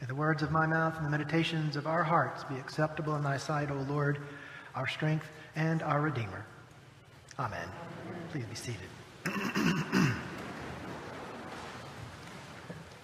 the words of my mouth and the meditations of our hearts be acceptable in thy sight, O Lord, our strength and our Redeemer. Amen. Please be seated.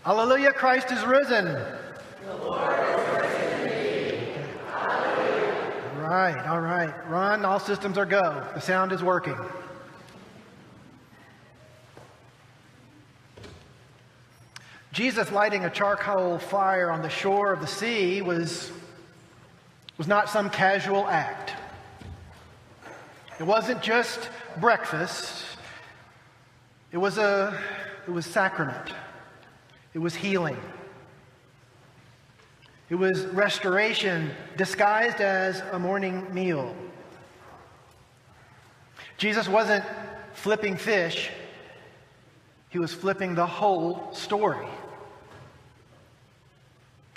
Hallelujah, Christ is risen. The Lord is risen indeed. Hallelujah. All right. Run, all systems are go. The sound is working. Jesus lighting a charcoal fire on the shore of the sea was not some casual act. It wasn't just breakfast. It was sacrament. It was healing. It was restoration disguised as a morning meal. Jesus wasn't flipping fish. He was flipping the whole story.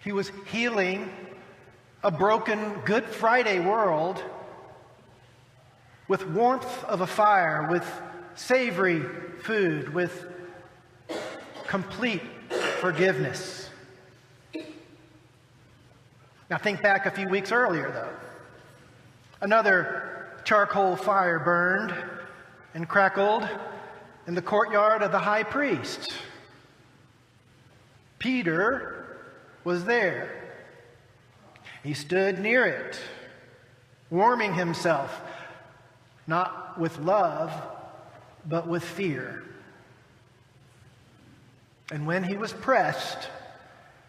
He was healing a broken Good Friday world with warmth of a fire, with savory food, with complete forgiveness. Now think back a few weeks earlier, though. Another charcoal fire burned and crackled in the courtyard of the high priest. Peter was there. He stood near it, warming himself, not with love, but with fear. And when he was pressed,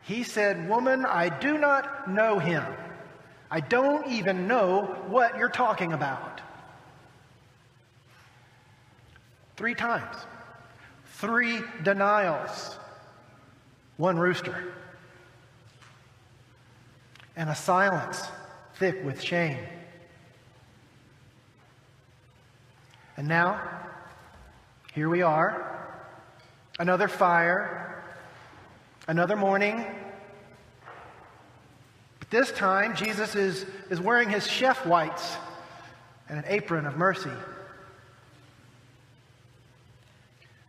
he said, "Woman, I do not know him. I don't even know what you're talking about." 3 times. 3 denials. 1 rooster. And a silence thick with shame. And now, here we are. Another fire. Another morning. But this time, Jesus is wearing his chef whites and an apron of mercy.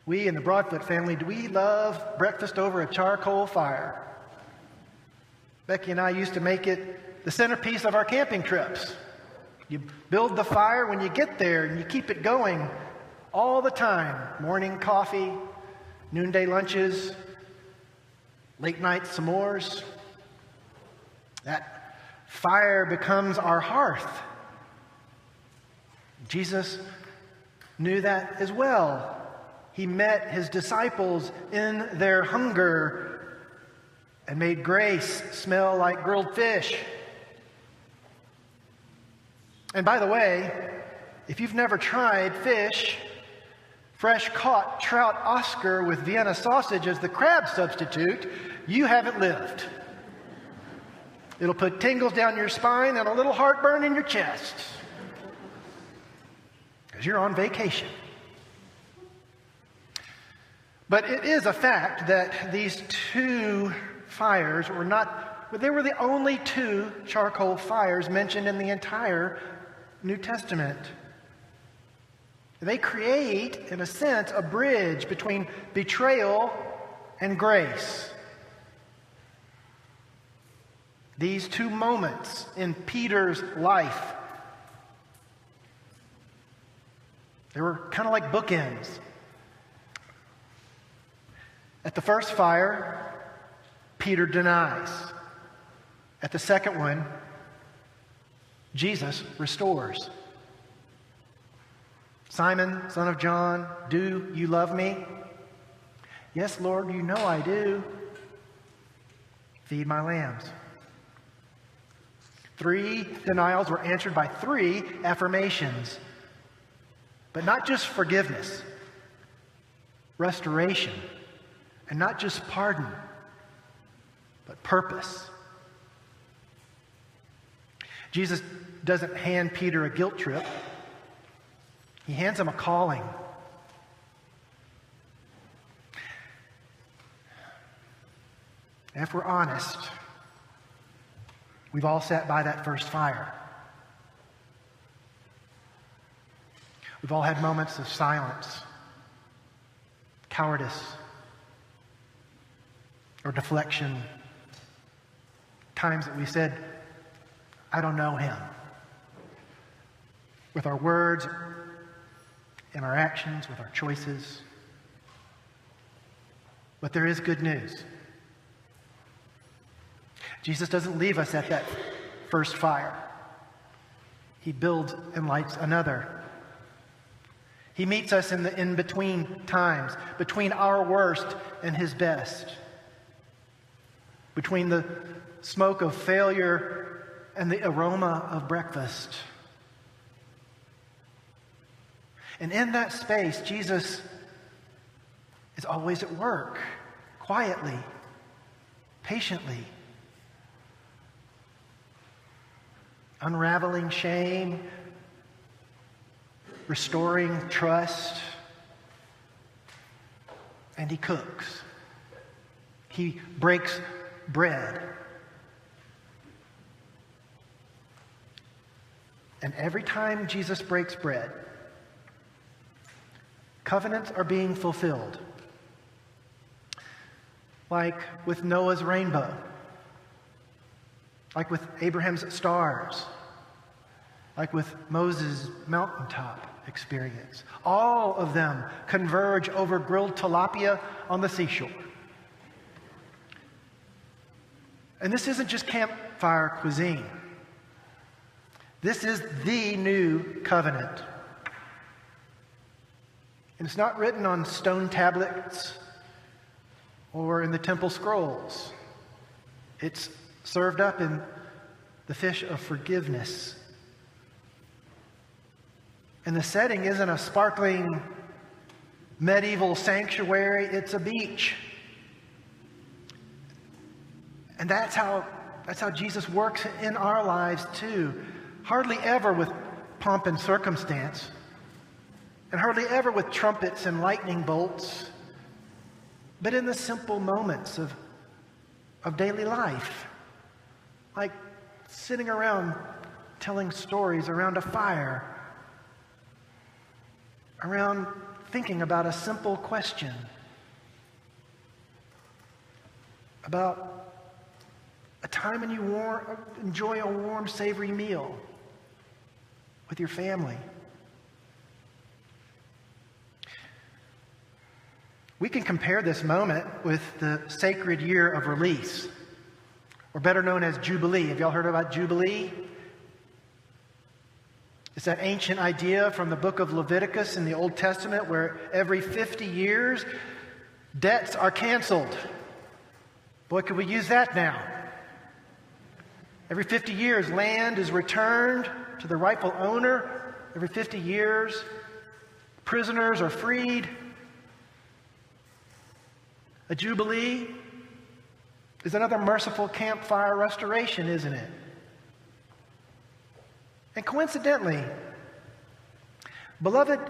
We in the Broadfoot family, do we love breakfast over a charcoal fire? Becky and I used to make it the centerpiece of our camping trips. You build the fire when you get there and you keep it going all the time. Morning coffee, noonday lunches, late night s'mores. That fire becomes our hearth. Jesus knew that as well. He met his disciples in their hunger and made grace smell like grilled fish. And by the way, if you've never tried fish, fresh caught trout Oscar with Vienna sausage as the crab substitute, you haven't lived. It'll put tingles down your spine and a little heartburn in your chest, because you're on vacation. But it is a fact that these 2 fires they were the only 2 charcoal fires mentioned in the entire New Testament. They create, in a sense, a bridge between betrayal and grace. These 2 moments in Peter's life, they were kind of like bookends. At the first fire, Peter denies. At the second one, Jesus restores. "Simon, son of John, do you love me?" "Yes, Lord, you know I do." "Feed my lambs." 3 denials were answered by 3 affirmations. But not just forgiveness, restoration, and not just pardon, but purpose. Jesus doesn't hand Peter a guilt trip. He hands him a calling. And if we're honest, we've all sat by that first fire. We've all had moments of silence, cowardice, or deflection, times that we said, I don't know him. With our words, in our actions, with our choices. But there is good news. Jesus doesn't leave us at that first fire. He builds and lights another. He meets us in the in-between times, between our worst and his best, between the smoke of failure and the aroma of breakfast. And in that space, Jesus is always at work, quietly, patiently, unraveling shame, restoring trust, and he cooks. He breaks bread. And every time Jesus breaks bread, covenants are being fulfilled. Like with Noah's rainbow, like with Abraham's stars, like with Moses' mountaintop experience. All of them converge over grilled tilapia on the seashore. And this isn't just campfire cuisine. This is the new covenant. And it's not written on stone tablets or in the temple scrolls. It's served up in the fish of forgiveness. And the setting isn't a sparkling medieval sanctuary, it's a beach. And that's how Jesus works in our lives too. Hardly ever with pomp and circumstance, and hardly ever with trumpets and lightning bolts, but in the simple moments of daily life, like sitting around telling stories around a fire, around thinking about a simple question, about a time when you enjoy a warm, savory meal with your family. We can compare this moment with the sacred year of release, or better known as Jubilee. Have y'all heard about Jubilee? It's that ancient idea from the book of Leviticus in the Old Testament where every 50 years, debts are canceled. Boy, could we use that now. Every 50 years, land is returned to the rightful owner. Every 50 years, prisoners are freed. A jubilee is another merciful campfire restoration, isn't it? And coincidentally, beloved,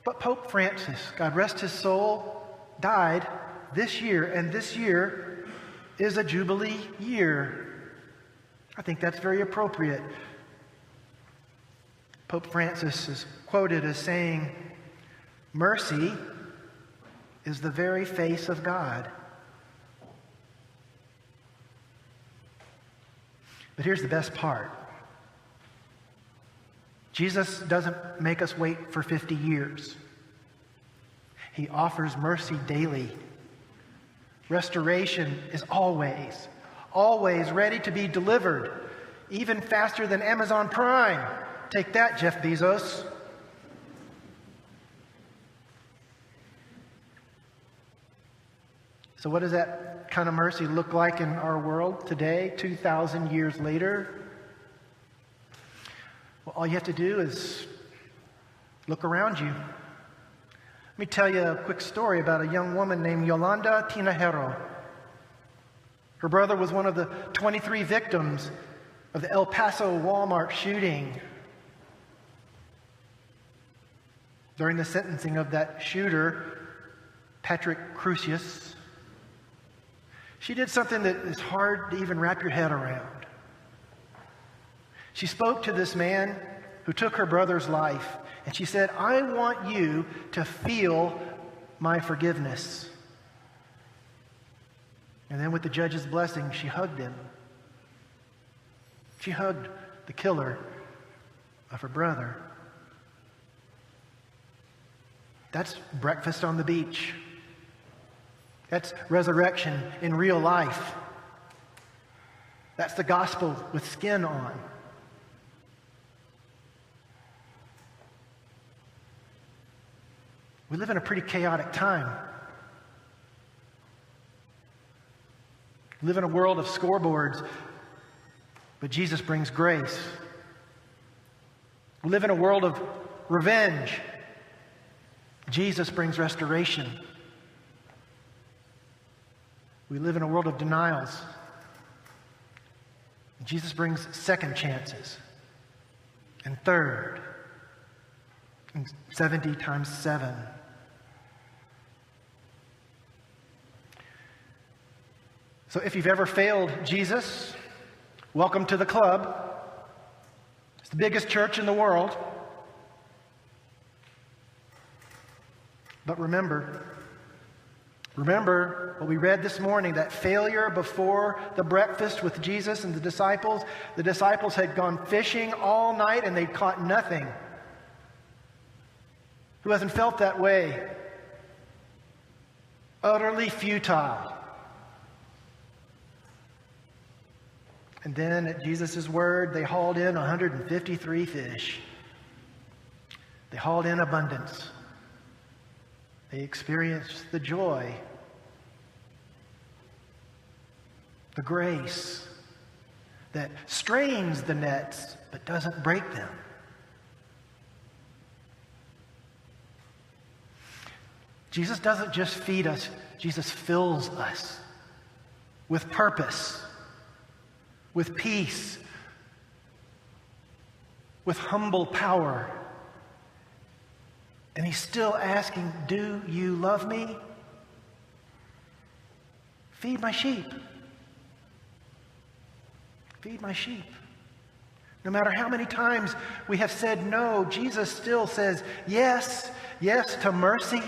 but Pope Francis, God rest his soul, died this year, and this year is a jubilee year. I think that's very appropriate. Pope Francis is quoted as saying, "Mercy is the very face of God." But here's the best part. Jesus doesn't make us wait for 50 years. He offers mercy daily. Restoration is always ready to be delivered, even faster than Amazon Prime. Take that, Jeff Bezos. So what does that kind of mercy look like in our world today, 2,000 years later? Well, all you have to do is look around you. Let me tell you a quick story about a young woman named Yolanda Tinajero. Her brother was one of the 23 victims of the El Paso Walmart shooting. During the sentencing of that shooter, Patrick Crusius, she did something that is hard to even wrap your head around. She spoke to this man who took her brother's life, and she said, "I want you to feel my forgiveness." And then with the judge's blessing, she hugged him She hugged the killer of her brother. That's breakfast on the beach. That's resurrection in real life. That's the gospel with skin on. We live in a pretty chaotic time. We live in a world of scoreboards, but Jesus brings grace. We live in a world of revenge. Jesus brings restoration. We live in a world of denials. Jesus brings second chances, and third, and 70 times 7. So if you've ever failed Jesus, welcome to the club. It's the biggest church in the world. But remember what we read this morning, that failure before the breakfast with Jesus and the disciples. The disciples had gone fishing all night and they'd caught nothing. Who hasn't felt that way? Utterly futile. And then at Jesus' word, they hauled in 153 fish. They hauled in abundance. They experienced the joy, the grace that strains the nets but doesn't break them. Jesus doesn't just feed us, Jesus fills us with purpose, with peace, with humble power. And he's still asking, do you love me? Feed my sheep. Feed my sheep. No matter how many times we have said no, Jesus still says yes. Yes to mercy.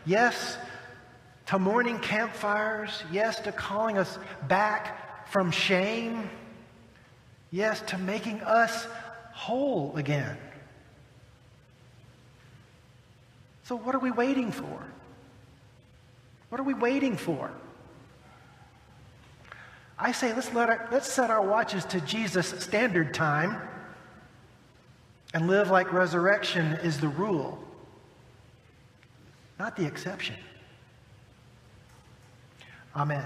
Yes to morning campfires. Yes to calling us back from shame. Yes to making us whole again. So what are we waiting for? What are we waiting for? I say let's set our watches to Jesus' standard time and live like resurrection is the rule, not the exception. Amen.